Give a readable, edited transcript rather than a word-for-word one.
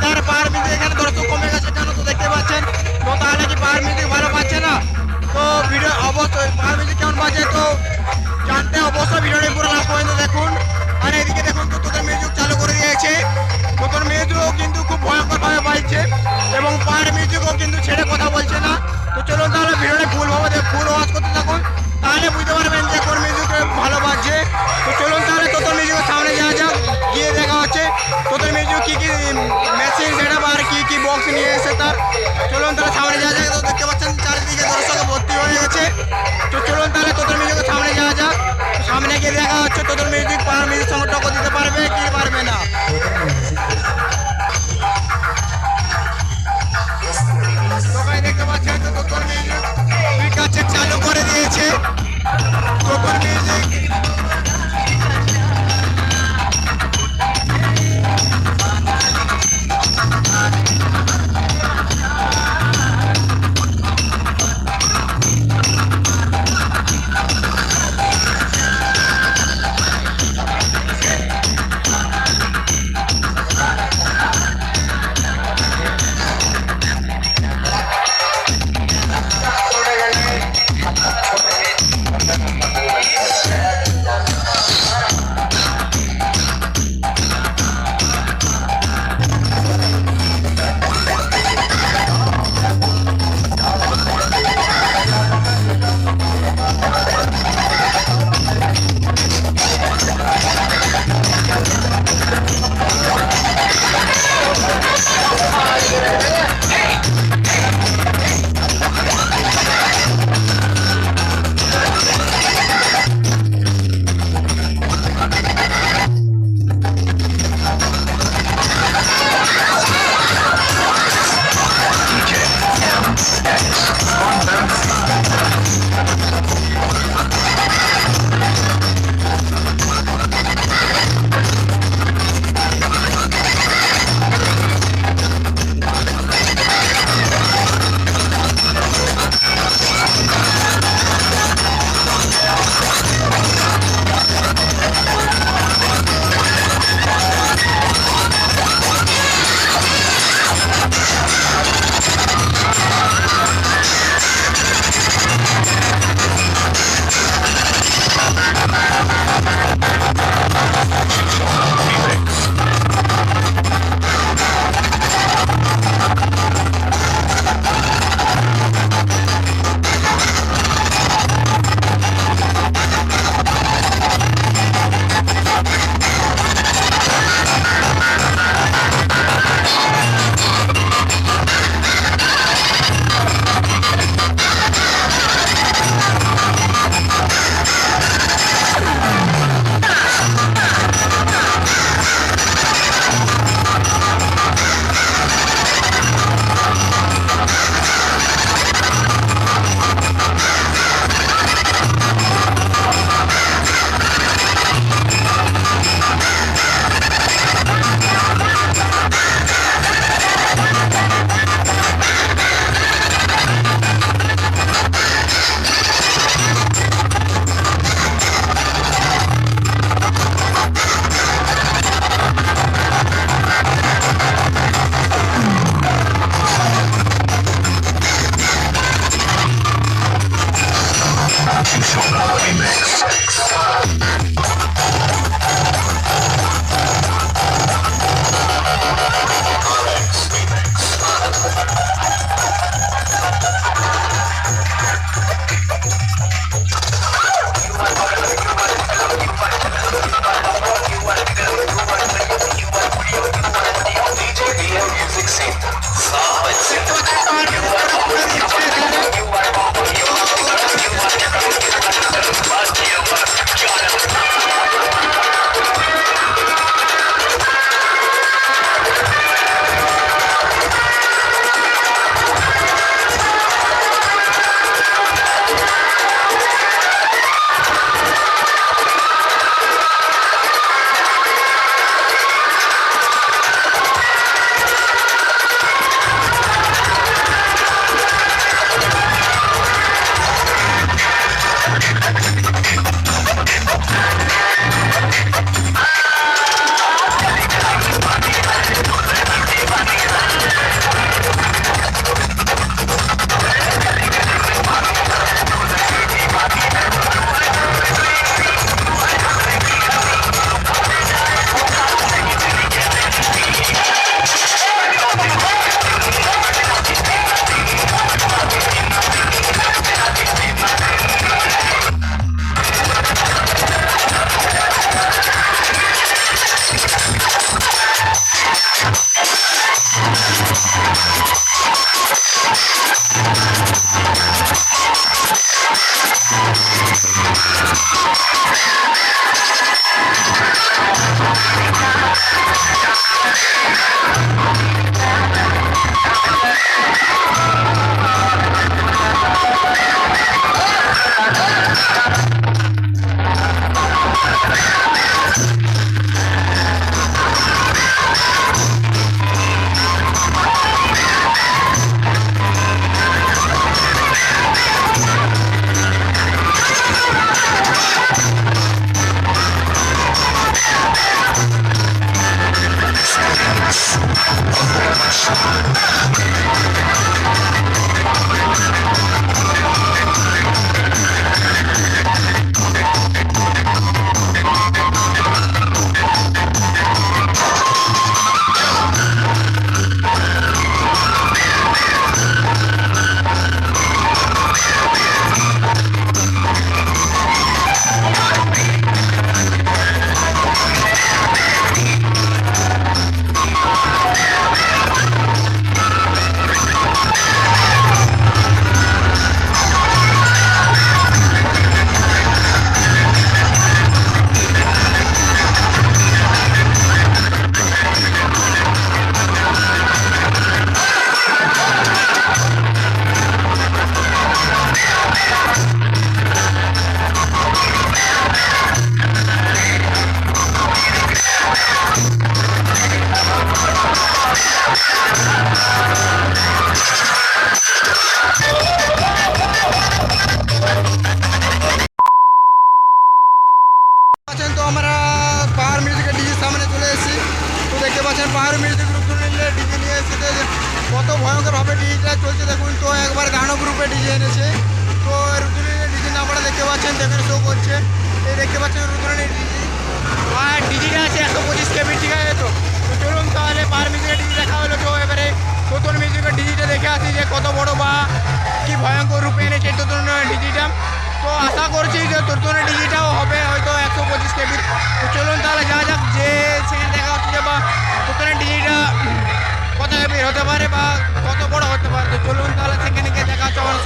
তার power music এখানে দর্শক কমে গেছে কেন তো দেখতে পাচ্ছেন। তো তাহলে কি পাওয়ার মিউজিক ভালো পাচ্ছে না? তো ভিডিও অবশ্যই পাওয়ার মিউজিক কেমন বাজে তো জানতে অবশ্যই ভিডিওটি পুরো লাস্ট পর্যন্ত দেখুন। আর এদিকে দেখুন তোদের মিউজিক চালু করে দিয়েছে। তোদের মিউজিকও কিন্তু খুব ভয়ঙ্করভাবে বাজছে এবং পাওয়ার মিউজিকও কিন্তু ছেড়ে কথা বলছে না। তো চলুন তাহলে ভিডিওটি ফুল ওয়াচ করতে থাকুন, তাহলে বুঝতে পারবেন যে কোন মিউজিক ভালো বাজছে। তো চলুন তাহলে তোদের মিউজিকের সামনে যাওয়া যাক, গিয়ে দেখা হচ্ছে তোদের মিউজিক কী কী মেশিন সেটআপ আর কী বক্স নিয়ে এসে তার। চলুন তাহলে সামনে যাওয়া যাক। তো দেখতে পাচ্ছেন চারিদিকে দর্শক ভর্তি হয়ে গেছে। তো চলুন তাহলে তোদের মিউজিকের সামনে যাওয়া যাক, সামনে গিয়ে দেখা হচ্ছে তোদের মিউজিক পাওয়ার মিউজিক সঙ্গে টক্কর দিতে পারবে কি পারবে না। দেখতে পাচ্ছেন তোদের মিউজিক চালু করে দিয়েছে। তোদের মিউজিক আছেন তো আমরা পাহাড় মিউজিকের ডিজির সামনে চলে এসেছি। তো দেখতে পাচ্ছেন পাহাড় মিউজিক গ্রুপ ডিজি নিয়ে এসেছে, কত ভয়ঙ্করভাবে ডিজিটা চলছে দেখুন। তো একবার গানো গ্রুপে ডিজি এনেছে। তো রুদ্রনীলের ডিজি নাম্বারটা দেখতে পাচ্ছেন, দেখুন শো করছে। এই দেখতে পাচ্ছেন রুদ্রনীলের ডিজি, আর ডিজিটা আছে 125 কেবি, ঠিক আছে। তো চলুন তাহলে পাহাড় মিউজিকের ডিজি দেখা হলো। তো এবারে তোতন মিউজিকের ডিজিটা দেখে আসি যে কত বড় বা কি ভয়ঙ্কর রূপে এনেছে তোতন ডিজিটা। তো আশা করছি যে তোতনের ডিজিটাও হবে হয়তো 125 কেবির। তো চলুন তাহলে যা যাক, যে সেখানে দেখা হচ্ছে যে বা তোতনের ডিজিটা কত কেবির হতে পারে বা কত বড় হতে পারে। তো চলুন তাহলে সেখানে গিয়ে দেখা হচ্ছে আমার